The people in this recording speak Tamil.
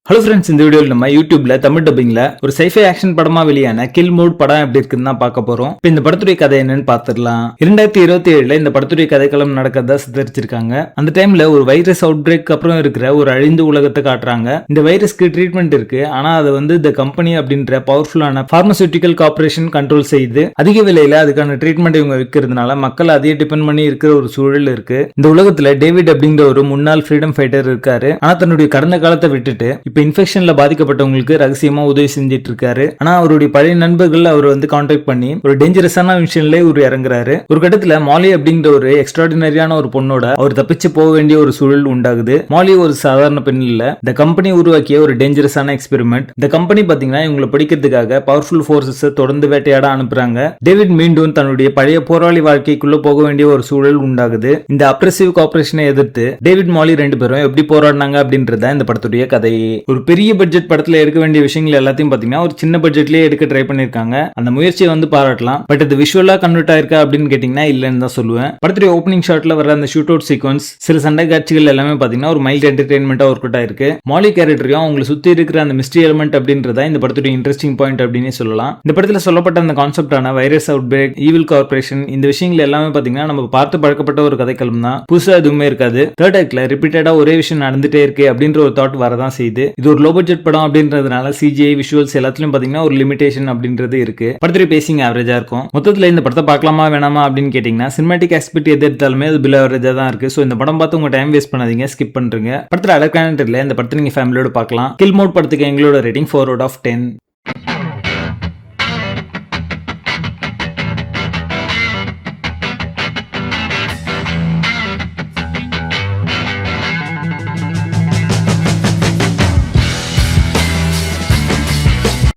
ஹலோ ஃப்ரெண்ட்ஸ், இந்த வீடியோவில் நம்ம யூடியூப்ல தமிழ் டப்பிங்ல ஒரு சைஃபை ஆக்ஷன் படமா வெளியான கில் மோட் படம் எப்படி இருக்குன்னு தான் பார்க்க போறோம். இப்போ இந்த படத்துடைய கதை என்னன்னு பார்த்துடலாம். 2027 இந்த படத்துடைய கதைக்களம் நடக்கிறதா சித்தரிச்சிருக்காங்க. அந்த டைம்ல ஒரு வைரஸ் அவுட் பிரேக் அப்புறம் இருக்கிற ஒரு அழிந்து உலகத்தை காட்டுறாங்க. இந்த வைரஸ்க்கு ட்ரீட்மெண்ட் இருக்கு, ஆனா அதை இந்த கம்பெனி அப்படின்ற பவர்ஃபுல்லான பார்மசூட்டிக்கல் கார்பரேஷன் கண்ட்ரோல் செய்யுது. அதிக விலையில அதுக்கான ட்ரீட்மெண்ட் இவங்க விற்கிறதுனால மக்கள் அதையே டிபெண்ட் பண்ணி இருக்கிற ஒரு சூழல் இருக்கு. இந்த உலகத்துல டேவிட் அப்படிங்கிற ஒரு முன்னாள் ஃப்ரீடம் ஃபைட்டர் இருக்காரு. ஆனா தன்னுடைய கடந்த காலத்தை விட்டுட்டு இன்ஃபெக்ஷன்ல பாதிக்கப்பட்டவங்களுக்கு ரகசியமா உதவி செஞ்சிட்டு இருக்காரு. ஆனா அவருடைய பழைய நண்பர்கள் அவர் கான்டாக்ட் பண்ணி ஒரு டேஞ்சரஸான விஷயம்ல இவர் இறங்குறாரு. ஒரு கட்டத்துல மாலி அப்படிங்கிற ஒரு எக்ஸ்ட்ராடினரியான ஒரு பொண்ணோட அவர் தப்பிச்சு போக வேண்டிய ஒரு சூழல் உண்டாகுது. மாலி ஒரு சாதாரண பெண் இல்ல, இந்த கம்பெனி உருவாக்கிய ஒரு டேஞ்சரஸான எக்ஸ்பெரிமெண்ட். இந்த கம்பெனி பாத்தீங்கன்னா இவங்களை பிடிக்கிறதுக்காக பவர்ஃபுல் போர்சஸ் தொடர்ந்து வேட்டையாட அனுப்புறாங்க. டேவிட் மீண்டும் தன்னுடைய பழைய போராளி வாழ்க்கைக்குள்ள போக வேண்டிய ஒரு சூழல் உண்டாகுது. இந்த அப்ரெசிவ் கார்பரேஷனை எதிர்த்து டேவிட் மாலி ரெண்டு பேரும் எப்படி போராடினாங்க அப்படின்றத இந்த படத்துடைய கதை. ஒரு பெரிய பட்ஜெட் படத்துல எடுக்க வேண்டிய விஷயங்கள் எல்லாத்தையும் பாத்தீங்கன்னா ஒரு சின்ன பட்ஜெட்லயே எடுக்க ட்ரை பண்ணிருக்காங்க. அந்த முயற்சியை பாராட்டலாம். பட் அது விஷுவலா கன்வெர்ட் ஆயிருக்கா அப்படின்னு கேட்டீங்கன்னா இல்லன்னு தான் சொல்லுவேன். படத்துடைய ஓப்பனிங் ஷாட்ல வர அந்த ஷூட் அவுட் சீக்வன்ஸ், சில சண்டை காட்சிகள் எல்லாமே பாத்தீங்கன்னா ஒரு மைல்ட் என்டர்டெயின்மெண்டா ஒர்க் அவுட் ஆயிருக்கு. மாலி கேரக்டரையும் அவங்களை சுத்தி இருக்கிற அந்த மிஸ்ட்ரி எலிமெண்ட் அப்படின்றத இந்த படத்துடைய இன்ட்ரெஸ்டிங் பாயிண்ட் அப்படின்னு சொல்லலாம். இந்த படத்துல சொல்லப்பட்ட அந்த கான்செப்டான virus outbreak, evil corporation, இந்த விஷயங்கள் எல்லாமே பாத்தீங்கன்னா நம்ம பார்த்து பழக்கப்பட்ட ஒரு கதைக்களம் தான். புதுசா எதுவுமே இருக்காது. தேர்ட் ஆக்ட்ல ரிப்பீட்டடா ஒரே விஷயம் நடந்துட்டே இருக்கு அப்படின்ற ஒரு தாட் வரதான் செய்யுது. இது ஒரு லோ பட்ஜெட் படம் அப்படின்றதுனால சிஜிஐ விஷுவல்ஸ் எல்லாத்துலயும் பாத்தீங்கன்னா ஒரு லிமிடேஷன் அப்படின்றது இருக்கு. படத்துடைய பேசிங் ஆவரேஜா இருக்கும். மொத்தத்துல இந்த படத்தை பார்க்கலாமா வேணாமா அப்படின்னு கேட்டீங்கன்னா சினிமாட்டிக் ஆஸ்பெக்ட் எது எடுத்தாலுமே அது பிலோ ஆவரேஜா தான் இருக்கு. சோ இந்த படம் பார்த்து உங்க டைம் வேஸ்ட் பண்ணாதீங்க, ஸ்கிப் பண்றீங்க. படத்துல அழகான தெரியல, இந்த படத்தை நீங்க ஃபேமிலியோட பார்க்கலாம். கில் மோட் படத்துக்கு எங்களோட ரேட்டிங் 4 out of 10.